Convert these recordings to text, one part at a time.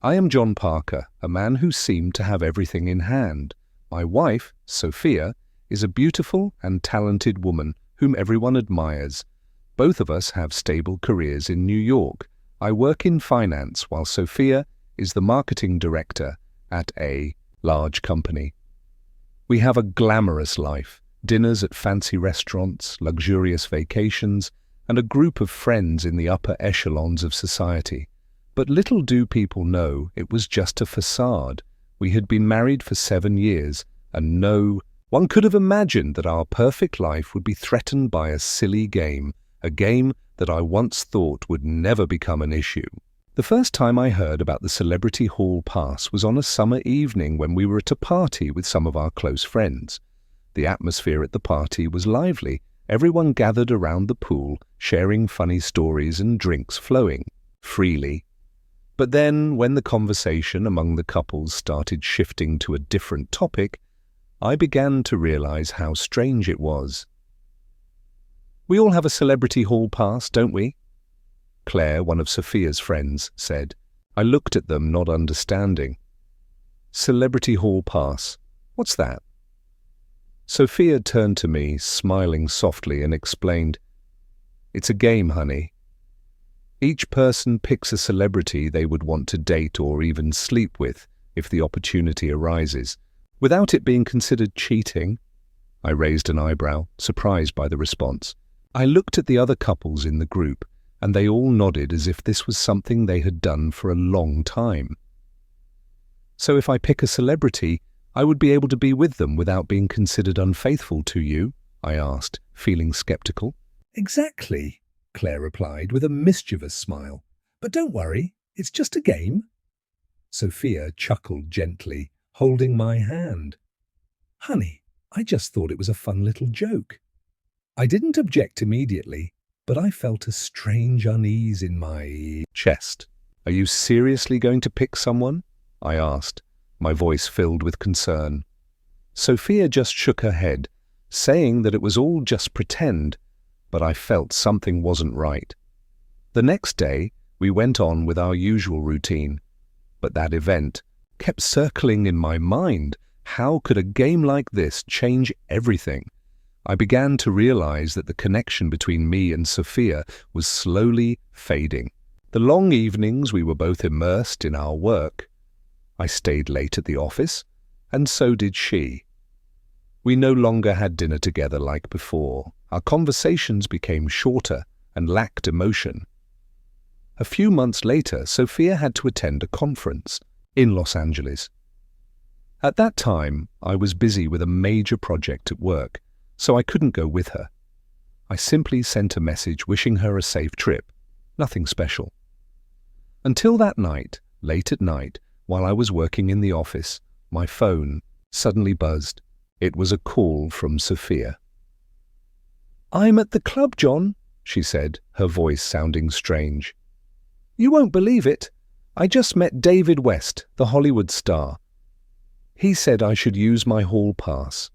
I am John Parker, a man who seemed to have everything in hand. My wife, Sophia, is a beautiful and talented woman whom everyone admires. Both of us have stable careers in New York. I work in finance while Sophia is the marketing director at a large company. We have a glamorous life, dinners at fancy restaurants, luxurious vacations, and a group of friends in the upper echelons of society. But little do people know it was just a facade. We had been married for 7 years, and no one could have imagined that our perfect life would be threatened by a silly game, a game that I once thought would never become an issue. The first time I heard about the Celebrity Hall Pass was on a summer evening when we were at a party with some of our close friends. The atmosphere at the party was lively. Everyone gathered around the pool, sharing funny stories and drinks flowing freely. But then, when the conversation among the couples started shifting to a different topic, I began to realize how strange it was. "We all have a Celebrity Hall Pass, don't we?" Claire, one of Sophia's friends, said. I looked at them, not understanding. "Celebrity Hall Pass? What's that?" Sophia turned to me, smiling softly, and explained, "It's a game, honey. Each person picks a celebrity they would want to date or even sleep with if the opportunity arises, without it being considered cheating." I raised an eyebrow, surprised by the response. I looked at the other couples in the group, and they all nodded as if this was something they had done for a long time. "So if I pick a celebrity, I would be able to be with them without being considered unfaithful to you?" I asked, feeling skeptical. "Exactly," Claire replied with a mischievous smile. "But don't worry, it's just a game." Sophia chuckled gently, holding my hand. "Honey, I just thought it was a fun little joke." I didn't object immediately, but I felt a strange unease in my chest. "Are you seriously going to pick someone?" I asked, my voice filled with concern. Sophia just shook her head, saying that it was all just pretend, but I felt something wasn't right. The next day, we went on with our usual routine, but that event kept circling in my mind. How could a game like this change everything? I began to realize that the connection between me and Sophia was slowly fading. The long evenings we were both immersed in our work. I stayed late at the office, and so did she. We no longer had dinner together like before. Our conversations became shorter and lacked emotion. A few months later, Sophia had to attend a conference in Los Angeles. At that time, I was busy with a major project at work, so I couldn't go with her. I simply sent a message wishing her a safe trip, nothing special. Until that night, late at night, while I was working in the office, my phone suddenly buzzed. It was a call from Sophia. "I'm at the club, John," she said, her voice sounding strange. "You won't believe it. I just met David West, the Hollywood star. He said I should use my hall pass."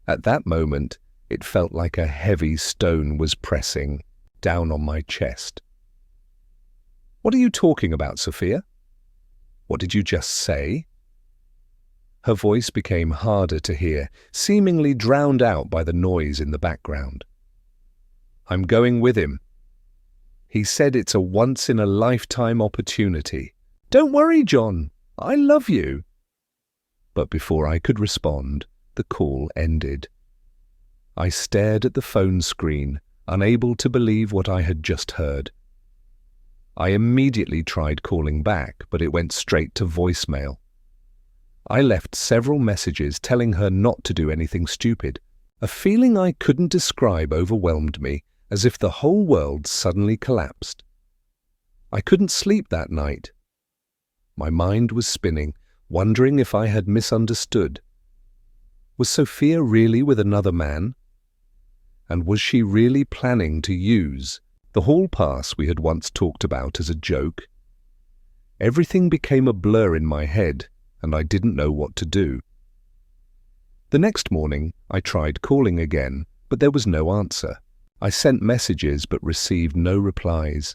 At that moment, it felt like a heavy stone was pressing down on my chest. "What are you talking about, Sophia? What did you just say?" Her voice became harder to hear, seemingly drowned out by the noise in the background. "I'm going with him. He said it's a once-in-a-lifetime opportunity. Don't worry, John. I love you." But before I could respond, the call ended. I stared at the phone screen, unable to believe what I had just heard. I immediately tried calling back, but it went straight to voicemail. I left several messages telling her not to do anything stupid. A feeling I couldn't describe overwhelmed me, as if the whole world suddenly collapsed. I couldn't sleep that night. My mind was spinning, wondering if I had misunderstood. Was Sophia really with another man? And was she really planning to use the hall pass we had once talked about as a joke? Everything became a blur in my head, and I didn't know what to do. The next morning, I tried calling again, but there was no answer. I sent messages but received no replies.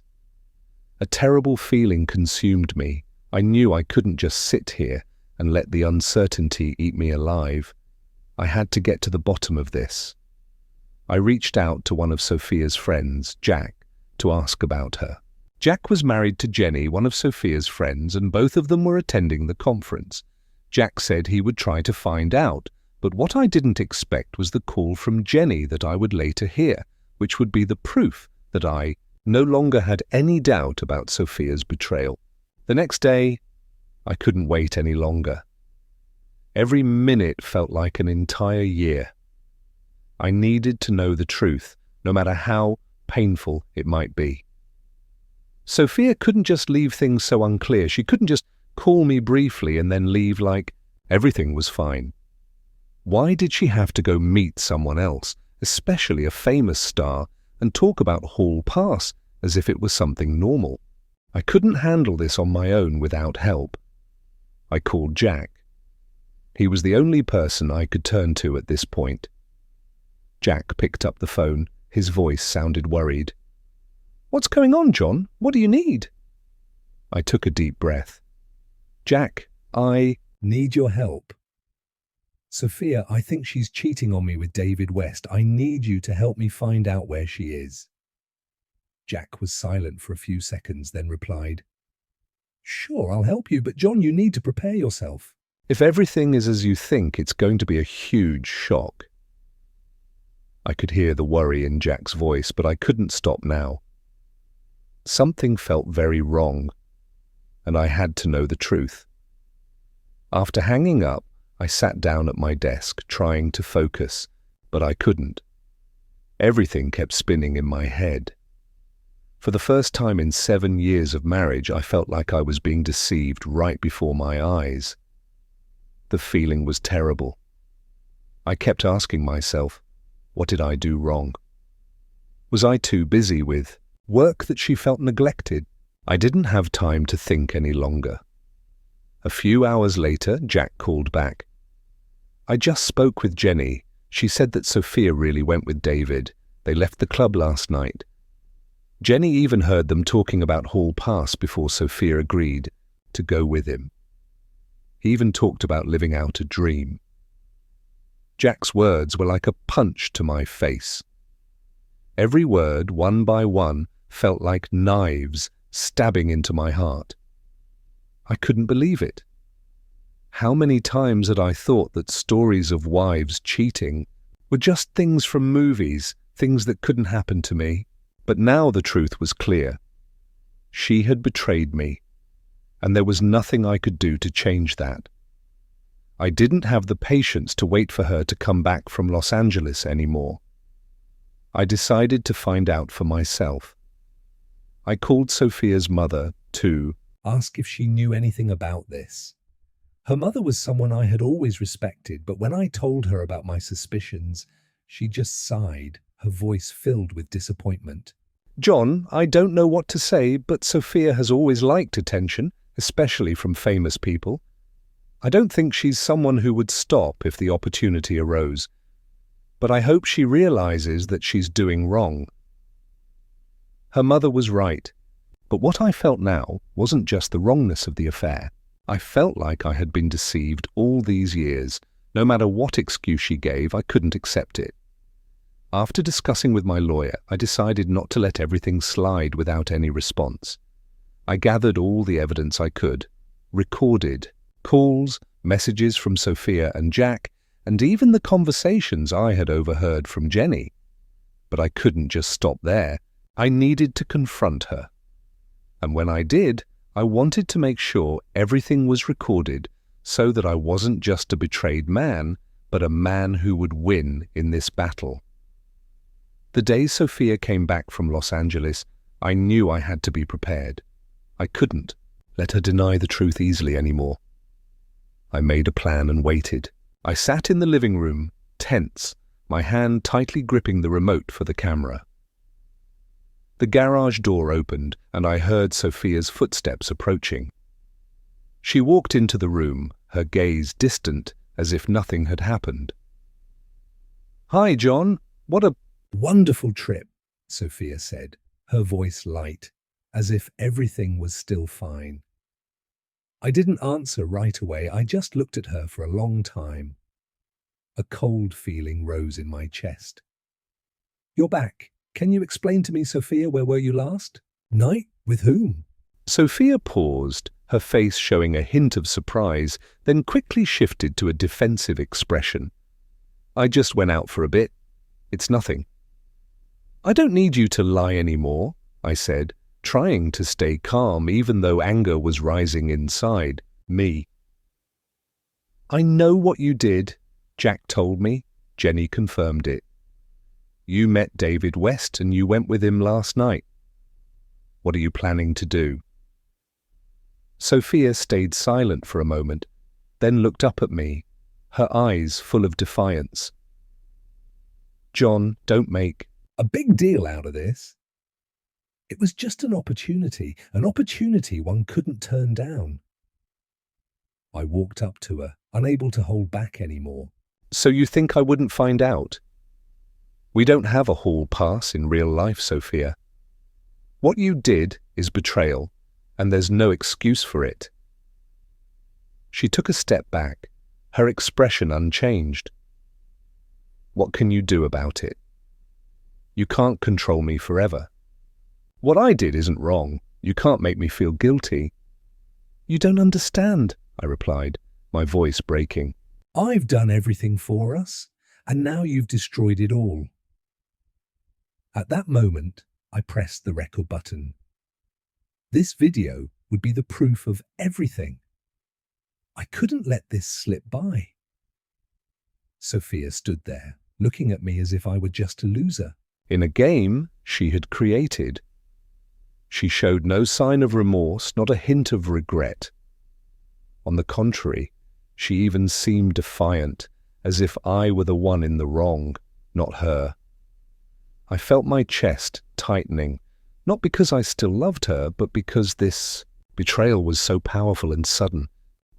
A terrible feeling consumed me. I knew I couldn't just sit here and let the uncertainty eat me alive. I had to get to the bottom of this. I reached out to one of Sophia's friends, Jack, to ask about her. Jack was married to Jenny, one of Sophia's friends, and both of them were attending the conference. Jack said he would try to find out, but what I didn't expect was the call from Jenny that I would later hear, which would be the proof that I no longer had any doubt about Sophia's betrayal. The next day, I couldn't wait any longer. Every minute felt like an entire year. I needed to know the truth, no matter how painful it might be. Sophia couldn't just leave things so unclear. She couldn't just call me briefly and then leave like everything was fine. Why did she have to go meet someone else, especially a famous star, and talk about Hall Pass as if it was something normal? I couldn't handle this on my own without help. I called Jack. He was the only person I could turn to at this point. Jack picked up the phone. His voice sounded worried. "What's going on, John? What do you need?" I took a deep breath. "Jack, I need your help. Sophia, I think she's cheating on me with David West. I need you to help me find out where she is." Jack was silent for a few seconds, then replied, "Sure, I'll help you, but John, you need to prepare yourself. If everything is as you think, it's going to be a huge shock." I could hear the worry in Jack's voice, but I couldn't stop now. Something felt very wrong, and I had to know the truth. After hanging up, I sat down at my desk, trying to focus, but I couldn't. Everything kept spinning in my head. For the first time in 7 years of marriage, I felt like I was being deceived right before my eyes. The feeling was terrible. I kept asking myself, what did I do wrong? Was I too busy with work that she felt neglected? I didn't have time to think any longer. A few hours later, Jack called back. "I just spoke with Jenny. She said that Sophia really went with David. They left the club last night. Jenny even heard them talking about Hall Pass before Sophia agreed to go with him. He even talked about living out a dream." Jack's words were like a punch to my face. Every word, one by one, felt like knives stabbing into my heart. I couldn't believe it. How many times had I thought that stories of wives cheating were just things from movies, things that couldn't happen to me? But now the truth was clear. She had betrayed me, and there was nothing I could do to change that. I didn't have the patience to wait for her to come back from Los Angeles anymore. I decided to find out for myself. I called Sophia's mother to ask if she knew anything about this. Her mother was someone I had always respected, but when I told her about my suspicions, she just sighed, her voice filled with disappointment. "John, I don't know what to say, but Sophia has always liked attention, especially from famous people. I don't think she's someone who would stop if the opportunity arose. But I hope she realizes that she's doing wrong." Her mother was right, but what I felt now wasn't just the wrongness of the affair. I felt like I had been deceived all these years. No matter what excuse she gave, I couldn't accept it. After discussing with my lawyer, I decided not to let everything slide without any response. I gathered all the evidence I could, recorded calls, messages from Sophia and Jack, and even the conversations I had overheard from Jenny. But I couldn't just stop there. I needed to confront her. And when I did, I wanted to make sure everything was recorded so that I wasn't just a betrayed man, but a man who would win in this battle. The day Sophia came back from Los Angeles, I knew I had to be prepared. I couldn't let her deny the truth easily anymore. I made a plan and waited. I sat in the living room, tense, my hand tightly gripping the remote for the camera. The garage door opened, and I heard Sophia's footsteps approaching. She walked into the room, her gaze distant, as if nothing had happened. "Hi, John. What a wonderful trip," Sophia said, her voice light. as if everything was still fine. I didn't answer right away. I just looked at her for a long time. A cold feeling rose in my chest. "You're back. Can you explain to me, Sophia, where were you last night? With whom?" Sophia paused, her face showing a hint of surprise, then quickly shifted to a defensive expression. "I just went out for a bit. It's nothing." "I don't need you to lie anymore," I said, trying to stay calm even though anger was rising inside me. "I know what you did," Jack told me. Jenny confirmed it. "You met David West and you went with him last night. What are you planning to do?" Sophia stayed silent for a moment, then looked up at me, her eyes full of defiance. "John, don't make a big deal out of this. It was just an opportunity one couldn't turn down." I walked up to her, unable to hold back anymore. "So you think I wouldn't find out? We don't have a hall pass in real life, Sophia. What you did is betrayal, and there's no excuse for it." She took a step back, her expression unchanged. "What can you do about it? You can't control me forever. What I did isn't wrong. You can't make me feel guilty." "You don't understand," I replied, my voice breaking. "I've done everything for us, and now you've destroyed it all." At that moment, I pressed the record button. This video would be the proof of everything. I couldn't let this slip by. Sophia stood there, looking at me as if I were just a loser in a game she had created. She showed no sign of remorse, not a hint of regret. On the contrary, she even seemed defiant, as if I were the one in the wrong, not her. I felt my chest tightening, not because I still loved her, but because this betrayal was so powerful and sudden.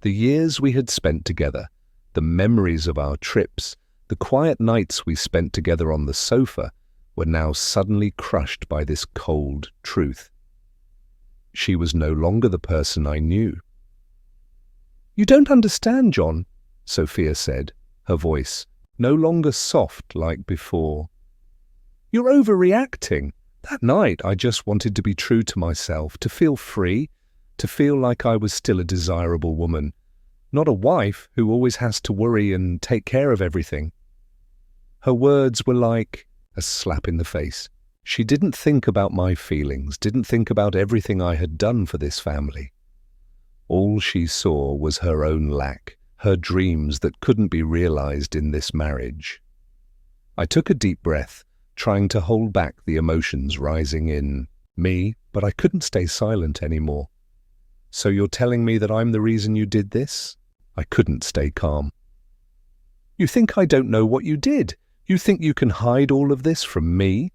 The years we had spent together, the memories of our trips, the quiet nights we spent together on the sofa, were now suddenly crushed by this cold truth. She was no longer the person I knew. "You don't understand, John," Sophia said, her voice no longer soft like before. "You're overreacting. That night I just wanted to be true to myself, to feel free, to feel like I was still a desirable woman, not a wife who always has to worry and take care of everything." Her words were like a slap in the face. She didn't think about my feelings, didn't think about everything I had done for this family. All she saw was her own lack, her dreams that couldn't be realized in this marriage. I took a deep breath, trying to hold back the emotions rising in me, but I couldn't stay silent anymore. "So you're telling me that I'm the reason you did this?" I couldn't stay calm. "You think I don't know what you did? You think you can hide all of this from me?"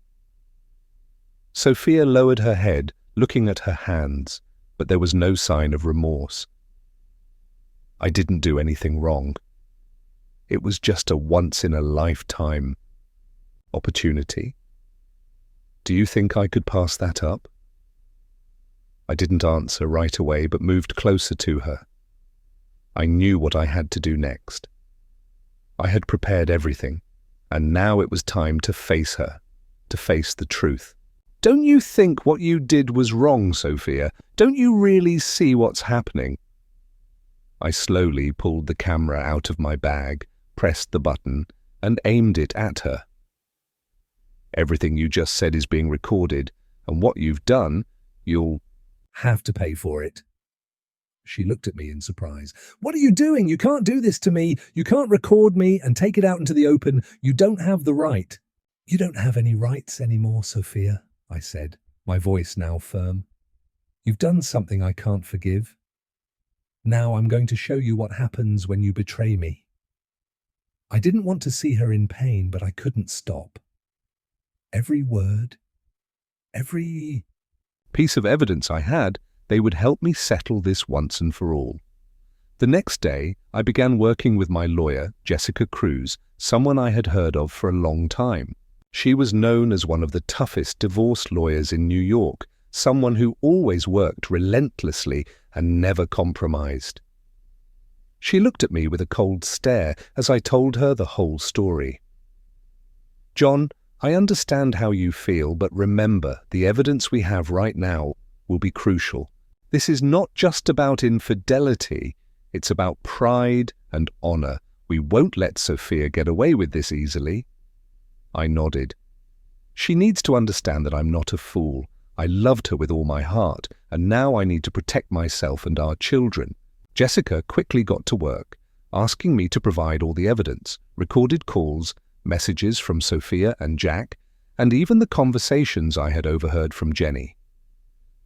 Sophia lowered her head, looking at her hands, but there was no sign of remorse. "I didn't do anything wrong. It was just a once-in-a-lifetime opportunity. Do you think I could pass that up?" I didn't answer right away, but moved closer to her. I knew what I had to do next. I had prepared everything, and now it was time to face her, to face the truth. "Don't you think what you did was wrong, Sophia? Don't you really see what's happening?" I slowly pulled the camera out of my bag, pressed the button, and aimed it at her. "Everything you just said is being recorded, and what you've done, you'll have to pay for it." She looked at me in surprise. "What are you doing? You can't do this to me. You can't record me and take it out into the open. You don't have the right." "You don't have any rights anymore, Sophia," I said, my voice now firm. "You've done something I can't forgive. Now I'm going to show you what happens when you betray me." I didn't want to see her in pain, but I couldn't stop. Every word, every piece of evidence I had, they would help me settle this once and for all. The next day, I began working with my lawyer, Jessica Cruz, someone I had heard of for a long time. She was known as one of the toughest divorce lawyers in New York, someone who always worked relentlessly and never compromised. She looked at me with a cold stare as I told her the whole story. "John, I understand how you feel, but remember, the evidence we have right now will be crucial. This is not just about infidelity, it's about pride and honor. We won't let Sophia get away with this easily." I nodded. "She needs to understand that I'm not a fool. I loved her with all my heart, and now I need to protect myself and our children." Jessica quickly got to work, asking me to provide all the evidence, recorded calls, messages from Sophia and Jack, and even the conversations I had overheard from Jenny.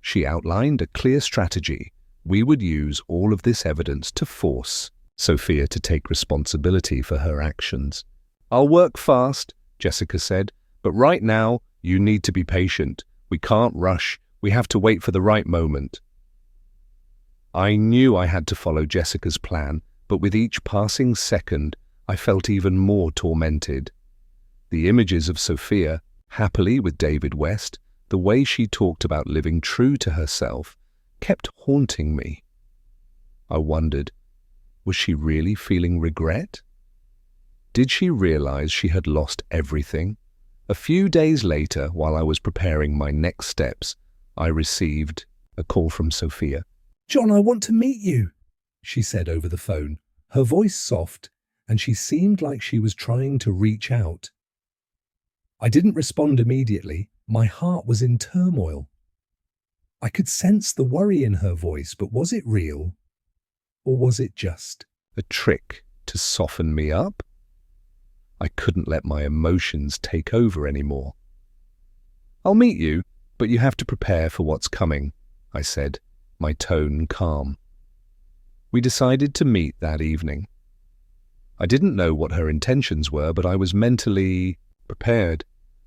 She outlined a clear strategy. We would use all of this evidence to force Sophia to take responsibility for her actions. "I'll work fast," Jessica said, "but right now you need to be patient. We can't rush. We have to wait for the right moment." I knew I had to follow Jessica's plan, but with each passing second, I felt even more tormented. The images of Sophia, happily with David West, the way she talked about living true to herself, kept haunting me. I wondered, was she really feeling regret? Did she realize she had lost everything? A few days later, while I was preparing my next steps, I received a call from Sophia. "John, I want to meet you," she said over the phone, her voice soft, and she seemed like she was trying to reach out. I didn't respond immediately. My heart was in turmoil. I could sense the worry in her voice, but was it real? Or was it just a trick to soften me up? I couldn't let my emotions take over anymore. "I'll meet you, but you have to prepare for what's coming," I said, my tone calm. We decided to meet that evening. I didn't know what her intentions were, but I was mentally prepared.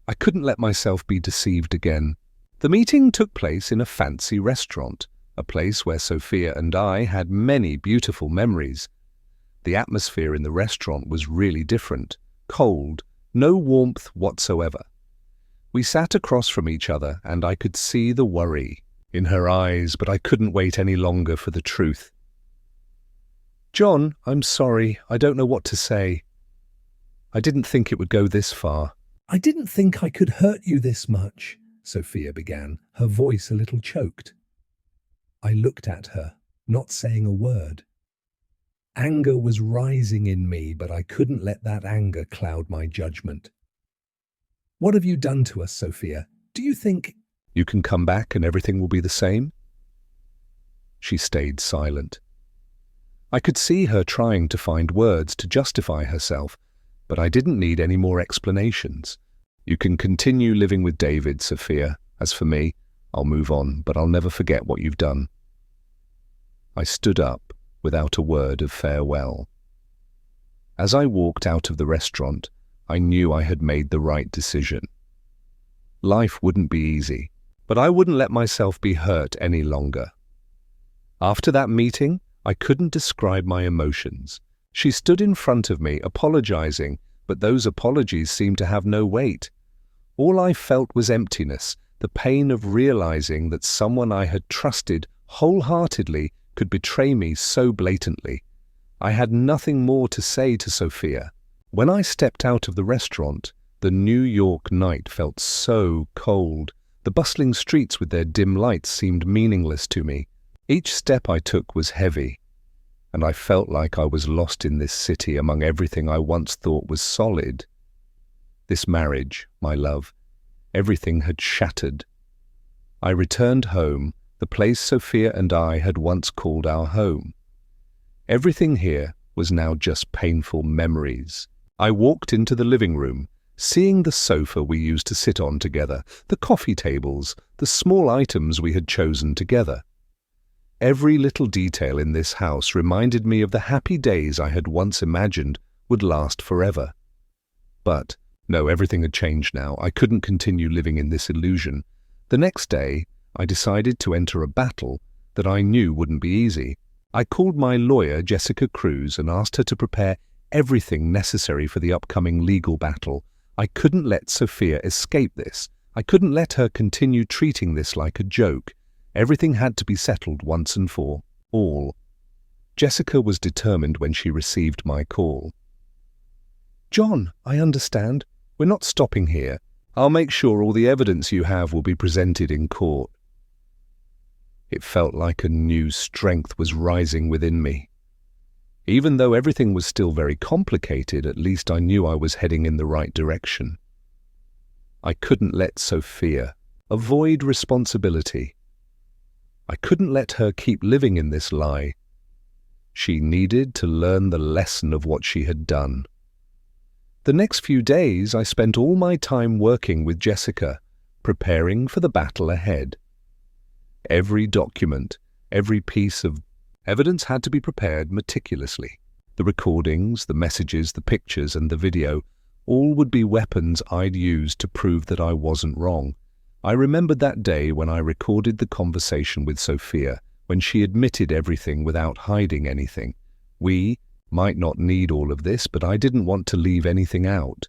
I couldn't let myself be deceived again. The meeting took place in a fancy restaurant, a place where Sophia and I had many beautiful memories. The atmosphere in the restaurant was really different, cold, no warmth whatsoever. We sat across from each other, and I could see the worry in her eyes, but I couldn't wait any longer for the truth. "John, I'm sorry. I don't know what to say. I didn't think it would go this far." "I didn't think I could hurt you this much," Sophia began, her voice a little choked. I looked at her, not saying a word. Anger was rising in me, but I couldn't let that anger cloud my judgment. "What have you done to us, Sophia? Do you think—" "You can come back and everything will be the same?" She stayed silent. I could see her trying to find words to justify herself, but I didn't need any more explanations. "You can continue living with David, Sophia. As for me, I'll move on, but I'll never forget what you've done." I stood up without a word of farewell. As I walked out of the restaurant, I knew I had made the right decision. Life wouldn't be easy, but I wouldn't let myself be hurt any longer. After that meeting, I couldn't describe my emotions. She stood in front of me, apologizing, but those apologies seemed to have no weight. All I felt was emptiness, the pain of realizing that someone I had trusted wholeheartedly could betray me so blatantly. I had nothing more to say to Sophia. When I stepped out of the restaurant, the New York night felt so cold. The bustling streets with their dim lights seemed meaningless to me. Each step I took was heavy, and I felt like I was lost in this city among everything I once thought was solid. This marriage, my love, everything had shattered. I returned home, the place Sophia and I had once called our home. Everything here was now just painful memories. I walked into the living room, seeing the sofa we used to sit on together, the coffee tables, the small items we had chosen together. Every little detail in this house reminded me of the happy days I had once imagined would last forever. But, no, everything had changed now. I couldn't continue living in this illusion. The next day, I decided to enter a battle that I knew wouldn't be easy. I called my lawyer, Jessica Cruz, and asked her to prepare everything necessary for the upcoming legal battle. I couldn't let Sophia escape this. I couldn't let her continue treating this like a joke. Everything had to be settled once and for all. Jessica was determined when she received my call. "John, I understand. We're not stopping here. I'll make sure all the evidence you have will be presented in court." It felt like a new strength was rising within me. Even though everything was still very complicated, at least I knew I was heading in the right direction. I couldn't let Sophia avoid responsibility. I couldn't let her keep living in this lie. She needed to learn the lesson of what she had done. The next few days, I spent all my time working with Jessica, preparing for the battle ahead. Every document, every piece of evidence had to be prepared meticulously. The recordings, the messages, the pictures, and the video, all would be weapons I'd use to prove that I wasn't wrong. I remembered that day when I recorded the conversation with Sophia, when she admitted everything without hiding anything. We might not need all of this, but I didn't want to leave anything out.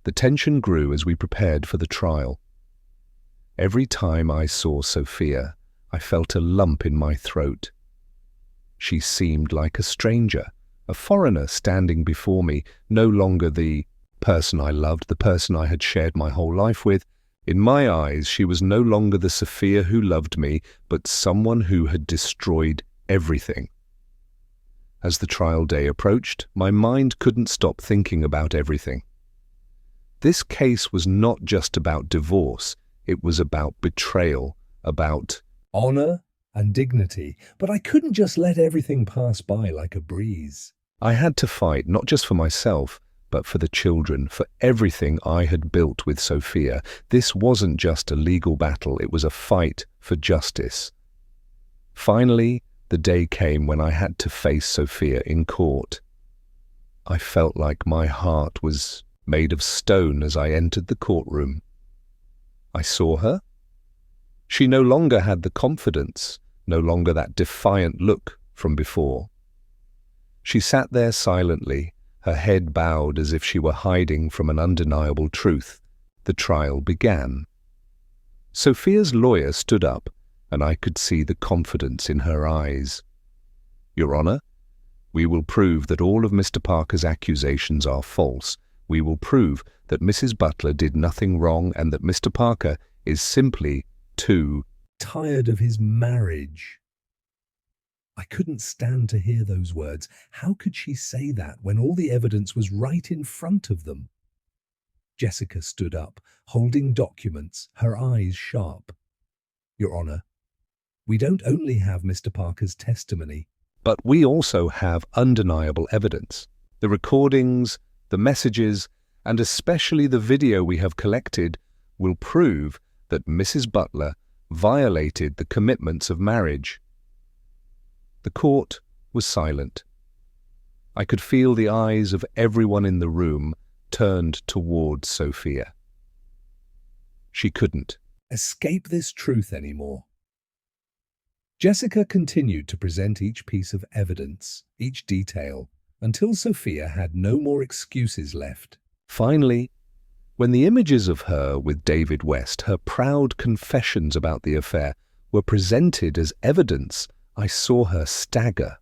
The tension grew as we prepared for the trial. Every time I saw Sophia, I felt a lump in my throat. She seemed like a stranger, a foreigner standing before me, no longer the person I loved, the person I had shared my whole life with. In my eyes, she was no longer the Sophia who loved me, but someone who had destroyed everything. As the trial day approached, my mind couldn't stop thinking about everything. This case was not just about divorce, it was about betrayal, about honor and dignity, but I couldn't just let everything pass by like a breeze. I had to fight not just for myself, but for the children, for everything I had built with Sophia. This wasn't just a legal battle, it was a fight for justice. Finally, the day came when I had to face Sophia in court. I felt like my heart was made of stone as I entered the courtroom. I saw her. She no longer had the confidence, no longer that defiant look from before. She sat there silently, her head bowed as if she were hiding from an undeniable truth. The trial began. Sophia's lawyer stood up, and I could see the confidence in her eyes. "Your Honor, we will prove that all of Mr. Parker's accusations are false. We will prove that Mrs. Butler did nothing wrong and that Mr. Parker is simply too tired of his marriage." I couldn't stand to hear those words. How could she say that when all the evidence was right in front of them? Jessica stood up, holding documents, her eyes sharp. "Your Honor, we don't only have Mr. Parker's testimony, but we also have undeniable evidence. The recordings, the messages, and especially the video we have collected will prove that Mrs. Butler violated the commitments of marriage." The court was silent. I could feel the eyes of everyone in the room turned towards Sophia. She couldn't escape this truth anymore. Jessica continued to present each piece of evidence, each detail, until Sophia had no more excuses left. Finally, when the images of her with David West, her proud confessions about the affair, were presented as evidence, I saw her stagger.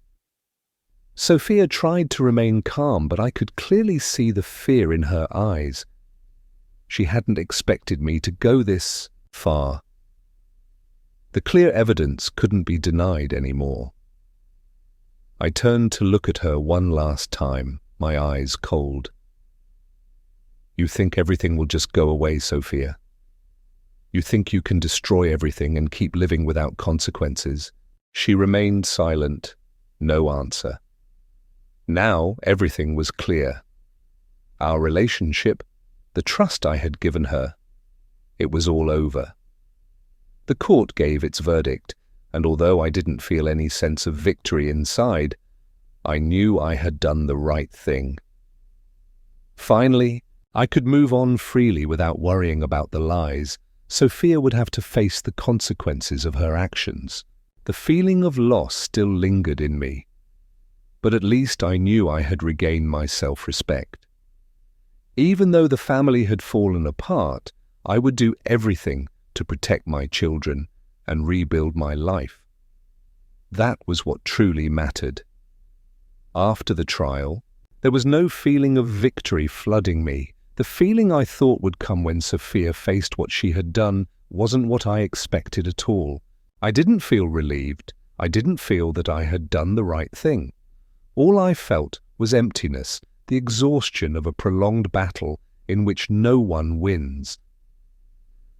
Sophia tried to remain calm, but I could clearly see the fear in her eyes. She hadn't expected me to go this far. The clear evidence couldn't be denied anymore. I turned to look at her one last time, my eyes cold. "You think everything will just go away, Sophia? You think you can destroy everything and keep living without consequences?" She remained silent, no answer. Now everything was clear. Our relationship, the trust I had given her, it was all over. The court gave its verdict, and although I didn't feel any sense of victory inside, I knew I had done the right thing. Finally, I could move on freely without worrying about the lies. Sophia would have to face the consequences of her actions. The feeling of loss still lingered in me, but at least I knew I had regained my self-respect. Even though the family had fallen apart, I would do everything to protect my children and rebuild my life. That was what truly mattered. After the trial, there was no feeling of victory flooding me. The feeling I thought would come when Sophia faced what she had done wasn't what I expected at all. I didn't feel relieved. I didn't feel that I had done the right thing. All I felt was emptiness, the exhaustion of a prolonged battle in which no one wins.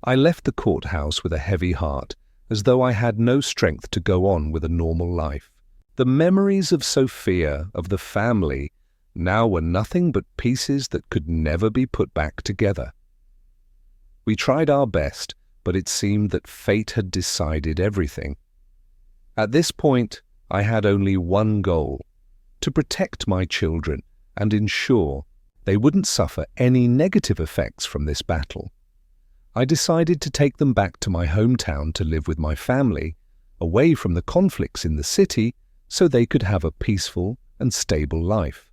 I left the courthouse with a heavy heart, as though I had no strength to go on with a normal life. The memories of Sophia, of the family, now were nothing but pieces that could never be put back together. We tried our best, but it seemed that fate had decided everything. At this point, I had only one goal: to protect my children and ensure they wouldn't suffer any negative effects from this battle. I decided to take them back to my hometown to live with my family, away from the conflicts in the city, so they could have a peaceful and stable life.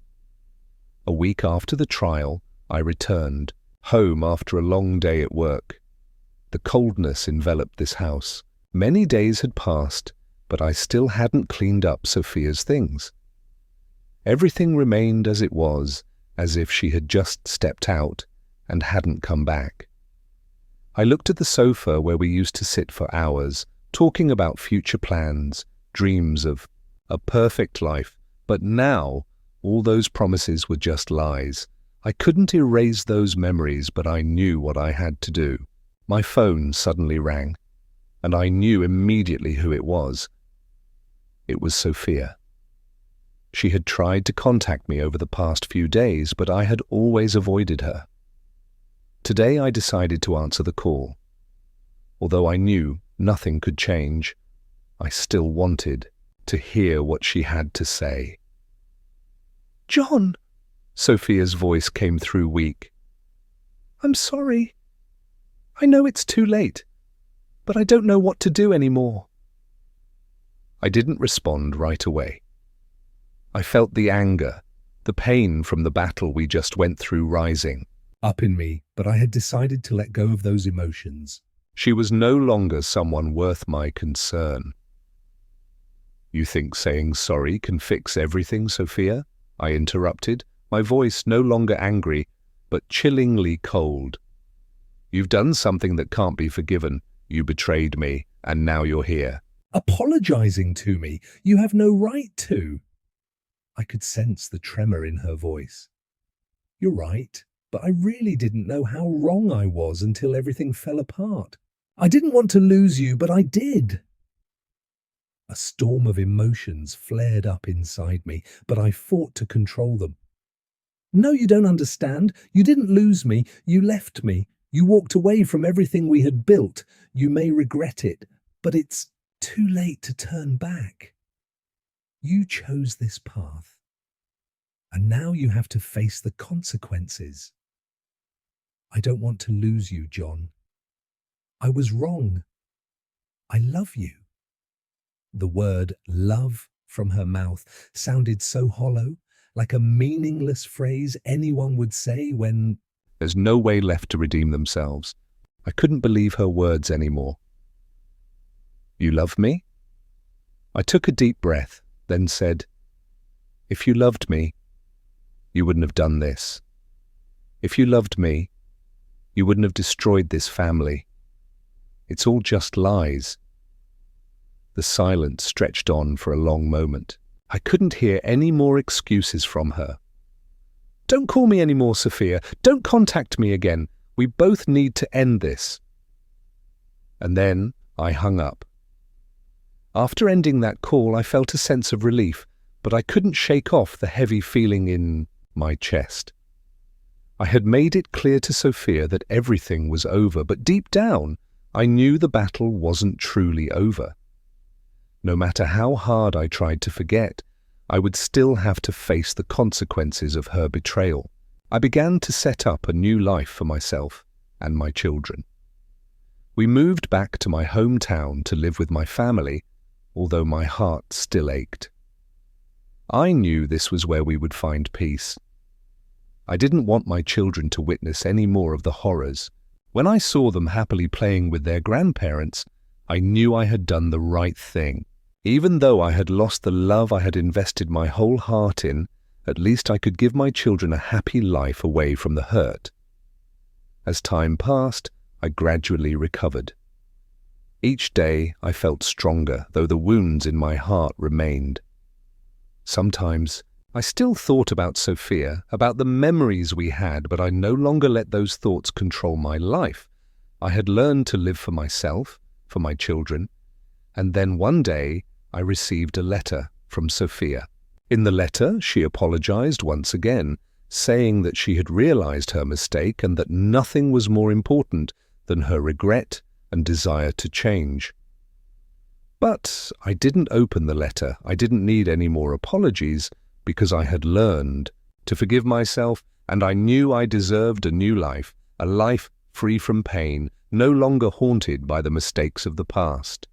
A week after the trial, I returned, home after a long day at work. The coldness enveloped this house. Many days had passed, but I still hadn't cleaned up Sophia's things. Everything remained as it was, as if she had just stepped out and hadn't come back. I looked at the sofa where we used to sit for hours, talking about future plans, dreams of a perfect life, but now all those promises were just lies. I couldn't erase those memories, but I knew what I had to do. My phone suddenly rang, and I knew immediately who it was. It was Sophia. She had tried to contact me over the past few days, but I had always avoided her. Today I decided to answer the call. Although I knew nothing could change, I still wanted to hear what she had to say. "John," Sophia's voice came through weak. "I'm sorry. I know it's too late, but I don't know what to do anymore." I didn't respond right away. I felt the anger, the pain from the battle we just went through rising up in me, but I had decided to let go of those emotions. She was no longer someone worth my concern. "You think saying sorry can fix everything, Sophia?" I interrupted, my voice no longer angry, but chillingly cold. "You've done something that can't be forgiven. You betrayed me, and now you're here." "Apologizing to me? You have no right to." I could sense the tremor in her voice. "You're right, but I really didn't know how wrong I was until everything fell apart. I didn't want to lose you, but I did." A storm of emotions flared up inside me, but I fought to control them. "No, you don't understand. You didn't lose me. You left me. You walked away from everything we had built. You may regret it, but it's too late to turn back. You chose this path, and now you have to face the consequences. I don't want to lose you, John. I was wrong. I love you." The word love from her mouth sounded so hollow, like a meaningless phrase anyone would say when There's no way left to redeem themselves. I couldn't believe her words anymore. "You love me?" I took a deep breath, then said, "If you loved me, you wouldn't have done this. If you loved me, you wouldn't have destroyed this family. It's all just lies." The silence stretched on for a long moment. I couldn't hear any more excuses from her. "Don't call me anymore, Sophia. Don't contact me again. We both need to end this." And then I hung up. After ending that call, I felt a sense of relief, but I couldn't shake off the heavy feeling in my chest. I had made it clear to Sophia that everything was over, but deep down, I knew the battle wasn't truly over. No matter how hard I tried to forget, I would still have to face the consequences of her betrayal. I began to set up a new life for myself and my children. We moved back to my hometown to live with my family, although my heart still ached. I knew this was where we would find peace. I didn't want my children to witness any more of the horrors, When I saw them happily playing with their grandparents, I knew I had done the right thing. Even though I had lost the love I had invested my whole heart in, at least I could give my children a happy life away from the hurt. As time passed, I gradually recovered. Each day I felt stronger, though the wounds in my heart remained. Sometimes I still thought about Sophia, about the memories we had, but I no longer let those thoughts control my life. I had learned to live for myself, for my children, and then one day I received a letter from Sophia. In the letter, she apologized once again, saying that she had realized her mistake and that nothing was more important than her regret and desire to change. But I didn't open the letter. I didn't need any more apologies because I had learned to forgive myself, and I knew I deserved a new life, a life free from pain, no longer haunted by the mistakes of the past.